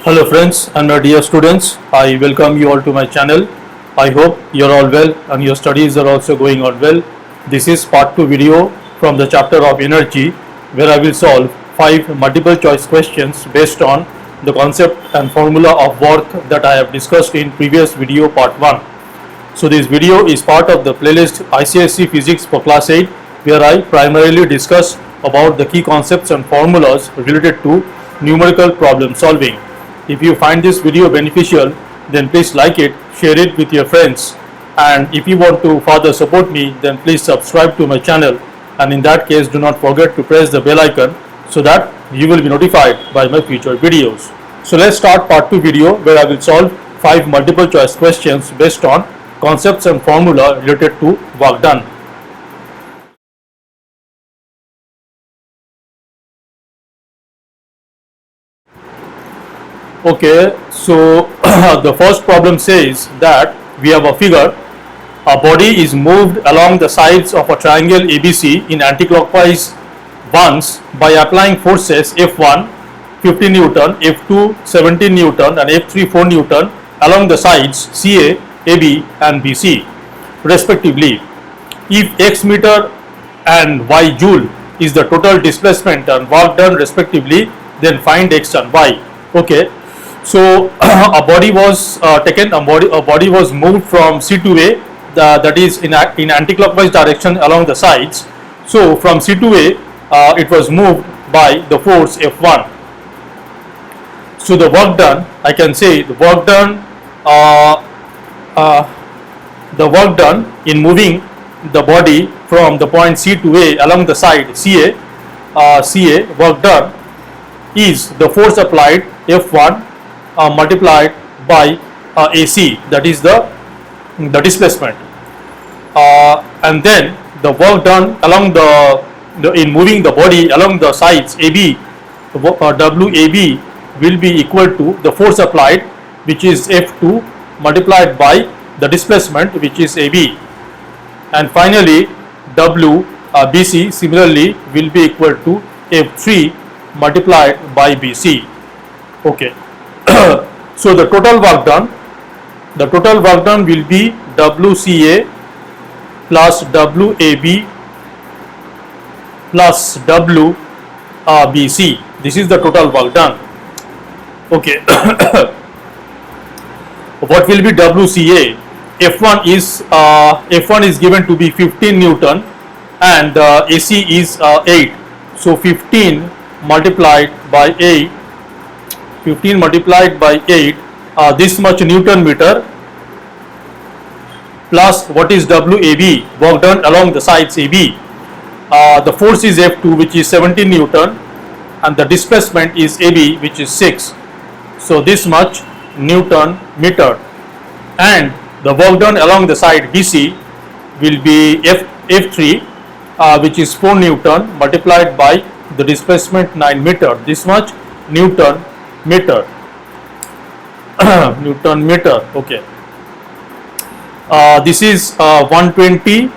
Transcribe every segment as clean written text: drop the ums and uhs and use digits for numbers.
Hello friends and my dear students, I welcome you all to my channel. I hope you are all well and your studies are also going on well. This is part 2 video from the chapter of energy, where I will solve 5 multiple choice questions based on the concept and formula of work that I have discussed in previous video part 1. So this video is part of the playlist ICSE Physics for class 8, where I primarily discuss about the key concepts and formulas related to numerical problem solving. If you find this video beneficial, then please like it, share it with your friends, and if you want to further support me, then please subscribe to my channel, and in that case do not forget to press the bell icon so that you will be notified by my future videos. So let's start part 2 video, where I will solve 5 multiple choice questions based on concepts and formula related to work done. Okay, so the first problem says that we have a figure. A body is moved along the sides of a triangle ABC in anticlockwise once by applying forces F1 50 Newton, F2 17 Newton and F3 4 Newton along the sides CA, AB and BC respectively. If x meter and y joule is the total displacement and work done respectively, then find x and y. Okay, so a body was taken, a body was moved from C to A, that is in anticlockwise direction along the sides. So from C to A, it was moved by the force F1. So the work done, I can say the work done in moving the body from the point C to A along the side CA, work done is the force applied F1 multiplied by AC, that is the displacement, and then the work done along in moving the body along the sides AB, WAB will be equal to the force applied, which is F2 multiplied by the displacement, which is AB, and finally WBC similarly will be equal to F3 multiplied by BC. Okay. So the total work done will be WCA plus WAB plus WBC. This is the total work done. Okay. What will be WCA? F1 is given to be 15 Newton and AC is 8. So 15 multiplied by 8, this much Newton meter, plus what is WAB, work done along the sides AB. The force is F2, which is 17 Newton, and the displacement is AB, which is 6. So this much Newton meter, and the work done along the side BC will be F3, which is 4 Newton multiplied by the displacement 9 meter. This much Newton meter. Newton meter. Okay. This is 120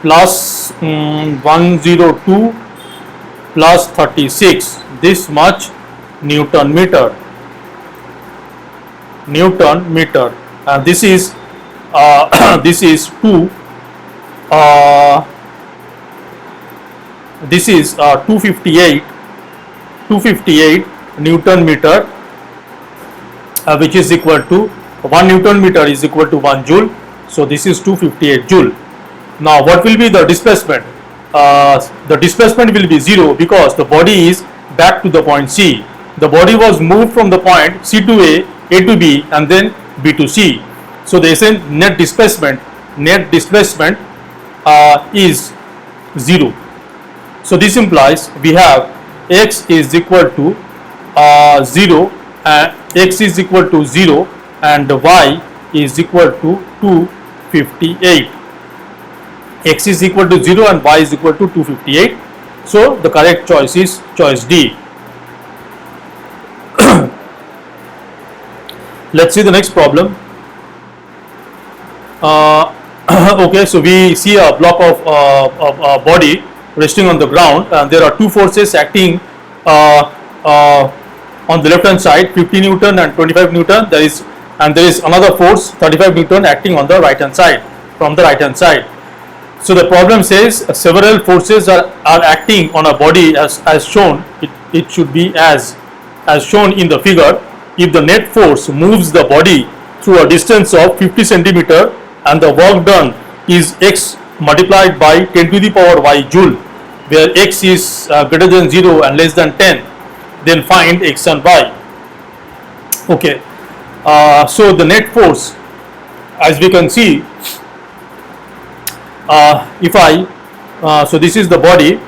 plus 102 plus 36. This much Newton meter. Newton meter. This is 2. This is 258 Newton meter, which is equal to 1 Newton meter is equal to 1 joule. So this is 258 joule. Now what will be the displacement? The displacement will be 0 because the body is back to the point C. The body was moved from the point C to A to B and then B to C. So the net displacement is 0. So this implies we have x is equal to 0, and x is equal to 0 and y is equal to 258. X is equal to 0 and y is equal to 258. So the correct choice is choice D. Let's see the next problem. Okay, so we see a block of a body resting on the ground, and there are two forces acting on the left hand side 50 Newton and 25 Newton. There is another force 35 Newton acting on the right hand side, from the right hand side. So the problem says several forces are acting on a body as shown. It should be as shown in the figure. If the net force moves the body through a distance of 50 centimeter and the work done is x multiplied by 10 to the power y joule, where x is greater than 0 and less than 10, then find x and y. Okay, so the net force, as we can see, if I so this is the body,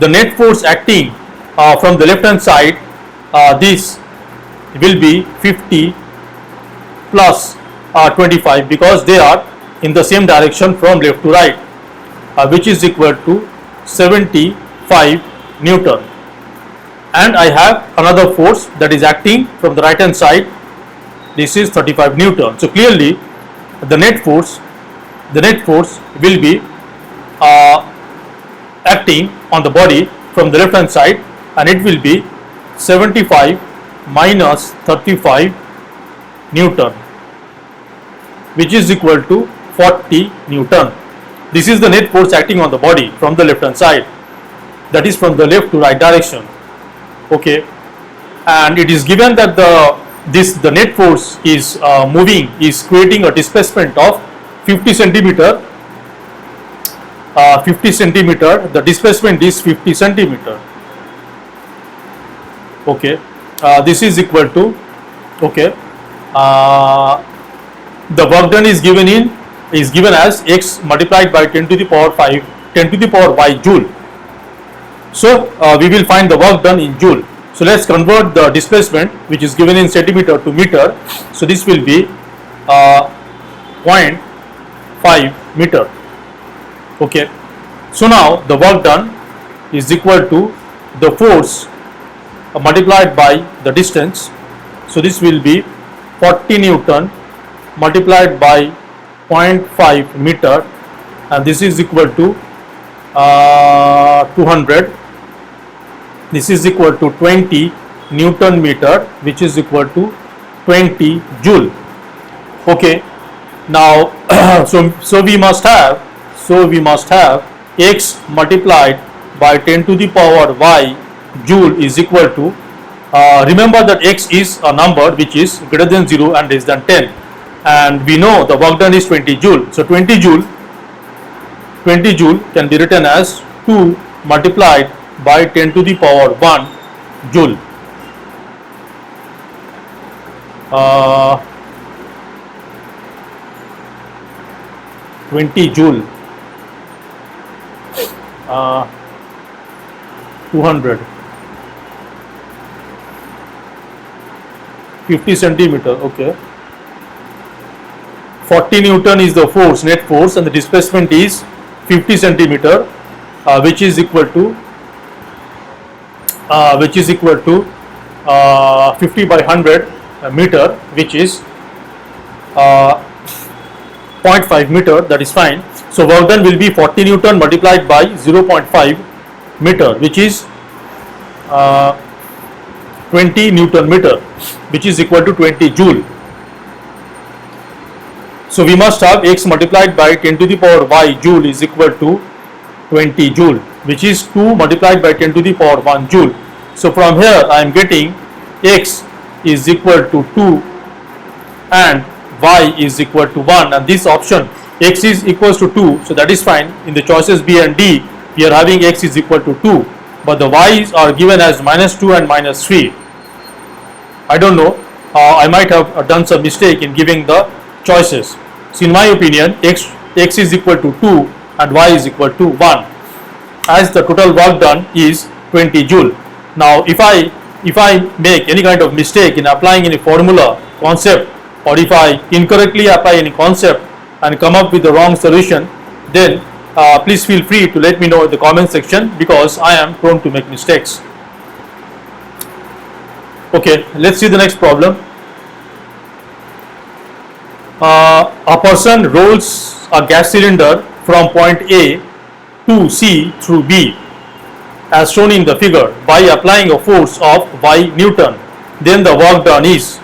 the net force acting from the left hand side, this will be 50 plus 25, because they are in the same direction from left to right, which is equal to 75 Newton. And I have another force that is acting from the right hand side. This is 35 Newton. So clearly the net force will be acting on the body from the left hand side, and it will be 75 minus 35 Newton, which is equal to 40 Newton. This is the net force acting on the body from the left hand side, that is from the left to right direction. Okay, and it is given that the net force is creating a displacement of 50 centimeter. The displacement is 50 centimeter. Okay, this is equal to, okay, the work done is given as x multiplied by 10 to the power y joule. So we will find the work done in joule. So let's convert the displacement, which is given in centimeter, to meter. So this will be 0.5 meter. Okay, so now the work done is equal to the force multiplied by the distance. So this will be 40 Newton multiplied by 0.5 meter, and this is equal to 200. This is equal to 20 Newton meter, which is equal to 20 joule. Okay, now so we must have x multiplied by 10 to the power y joule is equal to, remember that x is a number which is greater than 0 and less than 10, and we know the work done is 20 joule. So 20 joule can be written as 2 multiplied by 10 to the power 1 joule. 20 joule, 200, 50 centimeter. Okay, 40 Newton is the force, net force, and the displacement is 50 centimeter, which is equal to 50 by 100 meter, which is 0.5 meter. That is fine. So work done will be 40 Newton multiplied by 0.5 meter, which is 20 Newton meter, which is equal to 20 joule. So we must have x multiplied by 10 to the power y joule is equal to 20 joule, which is 2 multiplied by 10 to the power 1 joule. So from here I am getting x is equal to 2 and y is equal to 1, and this option x is equals to 2, so that is fine. In the choices B and D we are having x is equal to 2, but the y's are given as -2 and -3. I don't know, I might have done some mistake in giving the choices. So in my opinion x is equal to 2 and y is equal to 1, as the total work done is 20 joule. Now if I make any kind of mistake in applying any formula, concept, or if I incorrectly apply any concept and come up with the wrong solution, then please feel free to let me know in the comment section, because I am prone to make mistakes. Okay, let's see the next problem. A person rolls a gas cylinder from point A to C through B. as shown in the figure by applying a force of y Newton, then the work done is.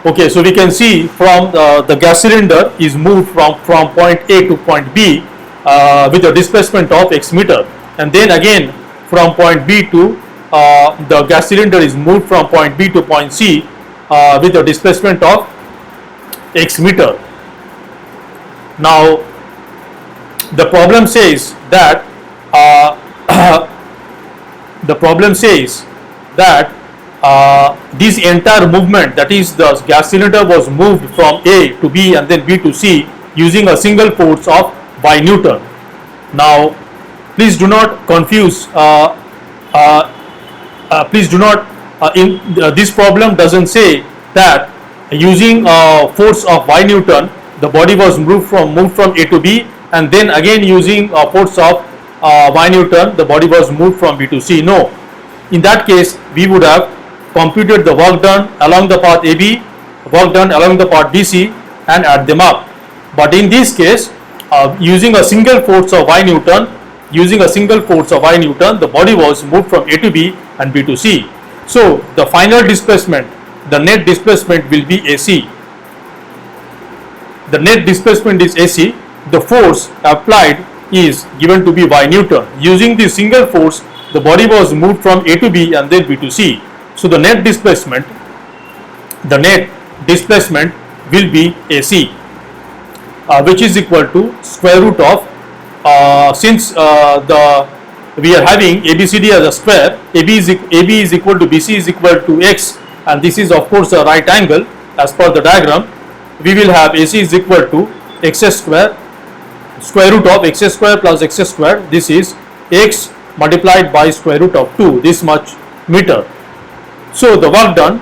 Okay, so we can see from the gas cylinder is moved from point A to point B with a displacement of x meter, and then again from point B to the gas cylinder is moved from point B to point C with a displacement of x meter. Now the problem says that this entire movement, that is the gas cylinder was moved from A to B and then B to C using a single force of y Newton. Now please do not confuse, this problem doesn't say that using a force of y Newton the body was moved from A to B, and then again using a force of y Newton the body was moved from B to C. No, in that case we would have computed the work done along the path AB, work done along the path BC, and add them up. But in this case, using a single force of y Newton, the body was moved from A to B and B to C. So the final displacement, the net displacement will be AC. The net displacement is AC. The force applied is given to be y Newton. Using the single force, the body was moved from A to B and then B to C. So the net displacement will be AC, which is equal to square root of, since we are having ABCD as a square, AB is equal to BC is equal to x, and this is of course a right angle as per the diagram. We will have AC is equal to x square, square root of x square plus x square. This is x multiplied by square root of 2, this much meter. So the work done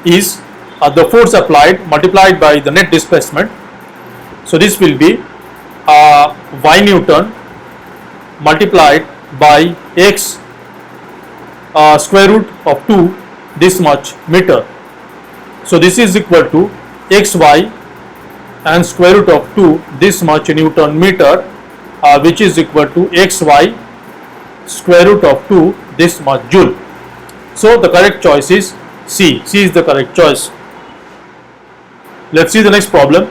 is the force applied multiplied by the net displacement. So this will be y Newton multiplied by x square root of 2, this much meter. So this is equal to xy and square root of 2, this much Newton meter, which is equal to xy square root of 2, this much joule. So the correct choice is C. C is the correct choice. Let's see the next problem.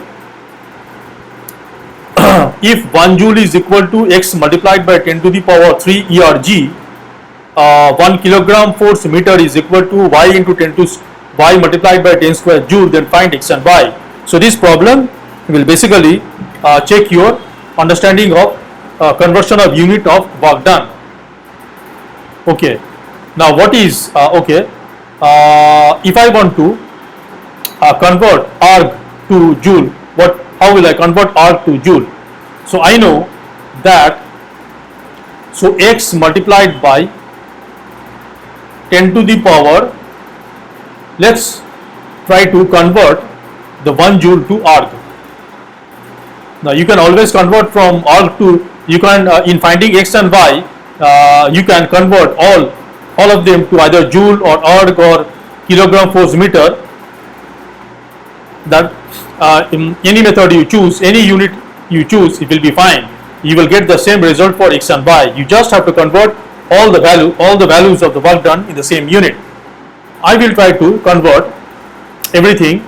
If 1 joule is equal to x multiplied by 10 to the power 3 ERG, 1 kilogram force meter is equal to y into 10 to y multiplied by 10 square joule, then find x and y. So this problem will basically check your understanding of conversion of unit of work done. Okay. Now what is if I want to convert arg to joule, how will I convert arg to joule? So I know that, so x multiplied by 10 to the power, let's try to convert the 1 joule to arg. Now you can always convert from arg to, you can in finding x and y, you can convert all of them to either joule or arg or kilogram force meter. That in any method you choose, any unit you choose, it will be fine. You will get the same result for x and y. You just have to convert all the values of the work done in the same unit. I will try to convert everything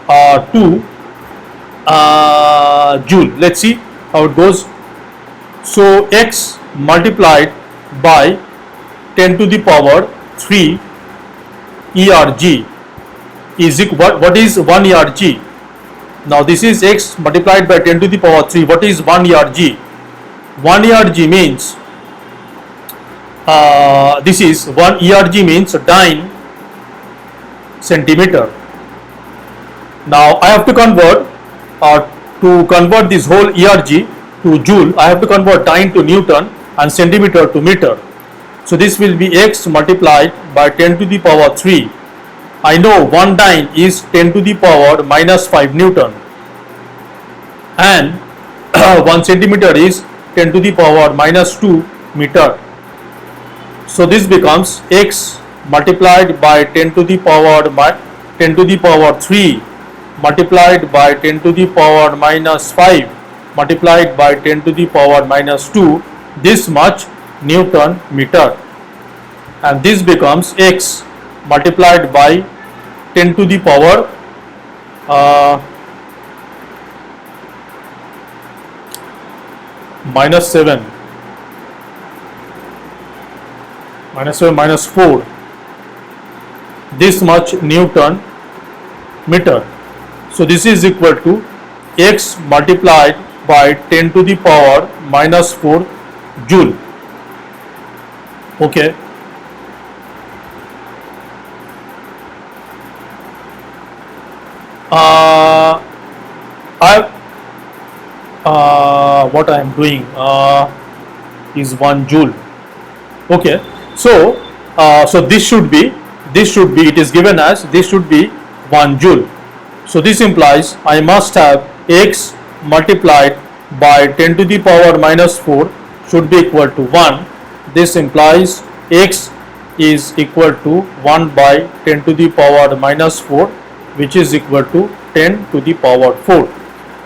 to joule. Let's see how it goes. So x multiplied by 10 to the power 3 ERG is equal, what is 1 ERG? Now this is x multiplied by 10 to the power 3. What is 1 ERG? 1 ERG means, this is 1 ERG means 9 centimeter. Now I have to convert, this whole ERG to joule, I have to convert 9 to Newton and centimeter to meter. So this will be x multiplied by 10 to the power 3. I know 1 9 is 10 to the power minus 5 Newton, and 1 centimeter is 10 to the power minus 2 meter. So this becomes x multiplied by 10 to the power 3 multiplied by 10 to the power minus 5 multiplied by 10 to the power minus 2, this much Newton meter, and this becomes x multiplied by 10 to the power minus 7 minus 4, this much Newton meter. So this is equal to x multiplied by 10 to the power minus 4 joule. Okay. What I am doing is 1 joule. Okay. So this should be it is given as this should be 1 joule. So this implies I must have x multiplied by 10 to the power minus 4 should be equal to 1. This implies x is equal to 1 by 10 to the power minus 4, which is equal to 10 to the power 4.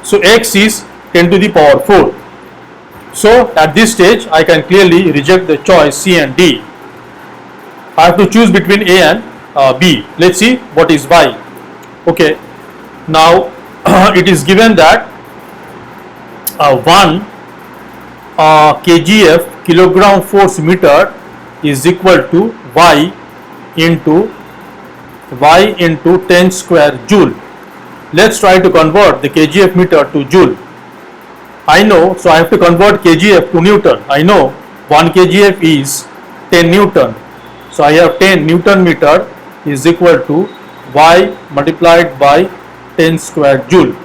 So x is 10 to the power 4. So at this stage I can clearly reject the choice C and D. I have to choose between A and B. Let's see what is y. Okay. Now it is given that 1 kgf kilogram force meter is equal to y into 10 square joule. Let's try to convert the kgf meter to joule. I know, so I have to convert kgf to Newton. I know 1 kgf is 10 Newton. So I have 10 Newton meter is equal to y multiplied by 10 square joule.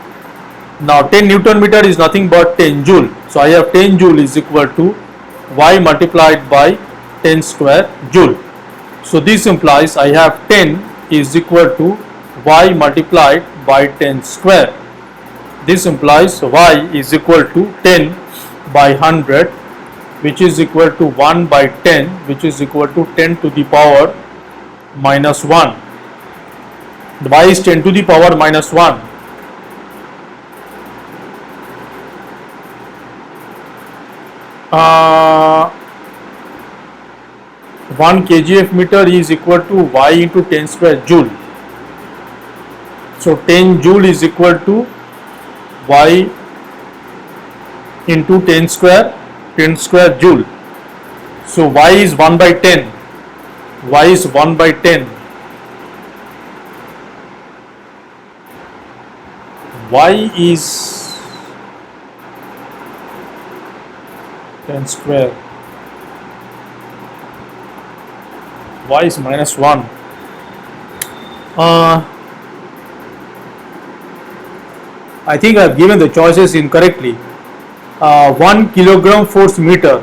Now 10 Newton meter is nothing but 10 joule. So I have 10 joule is equal to y multiplied by 10 square joule. So this implies I have 10 is equal to y multiplied by 10 square. This implies y is equal to 10 by 100, which is equal to 1 by 10, which is equal to 10 to the power minus 1. Y is 10 to the power minus 1. Uh, 1 kgf meter is equal to y into 10 square joule. So 10 joule is equal to y into 10 square joule. So y is 1 by 10. Y is 1 by 10. Y is 10 square. Y is minus 1. I think I have given the choices incorrectly. 1 kilogram force meter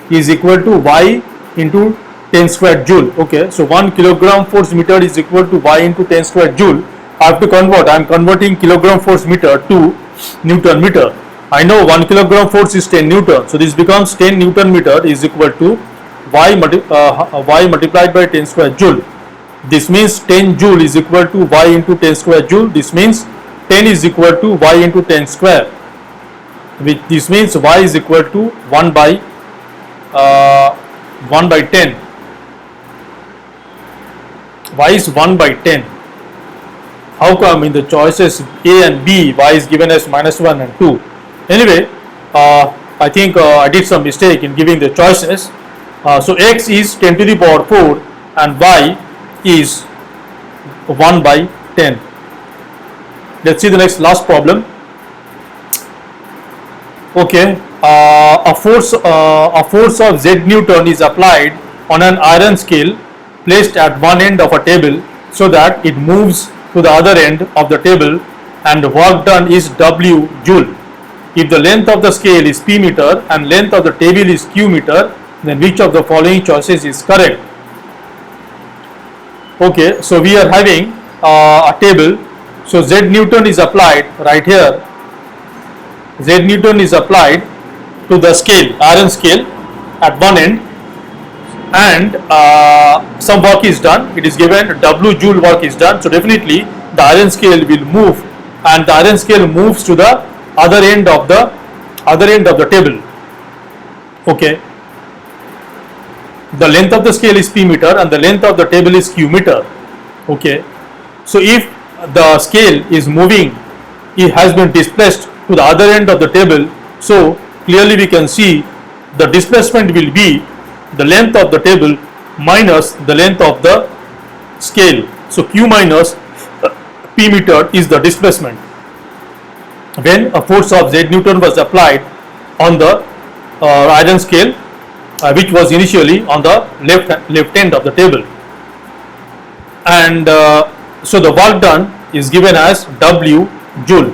is equal to y into 10 square joule. Okay, so 1 kilogram force meter is equal to y into 10 square joule. I have to convert. I am converting kilogram force meter to Newton meter. I know 1 kilogram force is 10 Newton. So this becomes 10 Newton meter is equal to y multiplied by 10 square joule. This means 10 joule is equal to y into 10 square joule. This means 10 is equal to y into 10 square. This means y is equal to 1 by 10. Y is 1 by 10. How come in the choices A and B y is given as minus 1 and 2? Anyway, I think I did some mistake in giving the choices. So x is 10 to the power 4 and y is 1 by 10. Let's see the last problem. Okay, a force of Z Newton is applied on an iron scale placed at one end of a table so that it moves to the other end of the table, and the work done is W joule. If the length of the scale is P meter and length of the table is Q meter, then which of the following choices is correct? Okay, so we are having a table. So Z Newton is applied right here. Z Newton is applied to the scale, iron scale at one end, and some work is done. It is given W joule work is done. So definitely the iron scale will move, and the iron scale moves to the other end of the table. Okay. the length of the scale is p meter and the length of the table is q meter. Okay, so if the scale is moving, it has been displaced to the other end of the table, so clearly we can see the displacement will be the length of the table minus the length of the scale. So q minus p meter is the displacement when a force of z Newton was applied on the iron scale, which was initially on the left end of the table. And so the work done is given as W joule.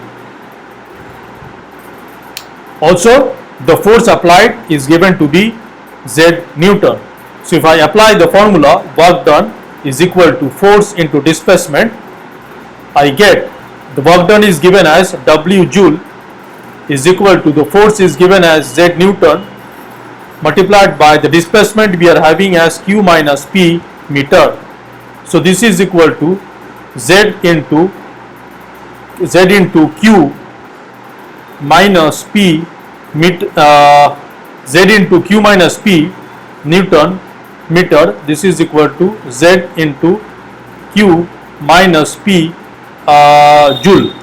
Also, the force applied is given to be Z Newton. So if I apply the formula, work done is equal to force into displacement, I get the work done is given as W joule is equal to the force is given as Z Newton multiplied by the displacement we are having as Q minus P meter. So this is equal to Z into Q minus P Z into Q minus P Newton meter. This is equal to Z into Q minus P joule.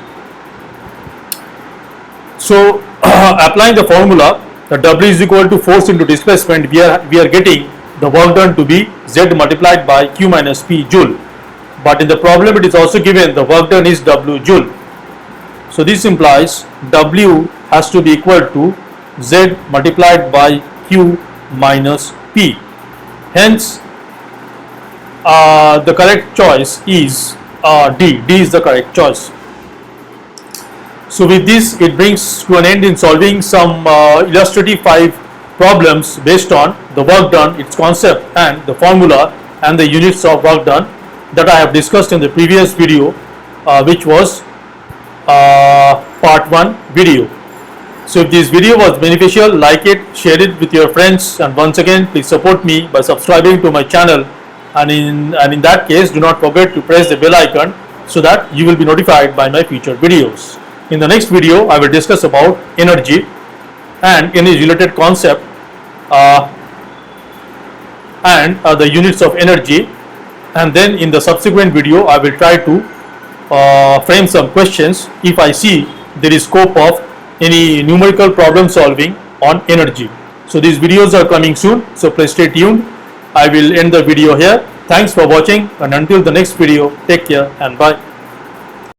So applying the formula, the W is equal to force into displacement, we are getting the work done to be Z multiplied by Q minus P joule. But in the problem it is also given the work done is W joule. So this implies W has to be equal to Z multiplied by Q minus P. Hence the correct choice is D. D is the correct choice. So with this, it brings to an end in solving some illustrative 5 problems based on the work done, its concept and the formula and the units of work done that I have discussed in the previous video, which was part 1 video. So if this video was beneficial, like it, share it with your friends, and once again please support me by subscribing to my channel, and in that case do not forget to press the bell icon so that you will be notified by my future videos. In the next video I will discuss about energy and any related concept and the units of energy, and then in the subsequent video I will try to frame some questions if I see there is scope of any numerical problem solving on energy. So these videos are coming soon, so please stay tuned. I will end the video here. Thanks for watching, and until the next video, take care and bye.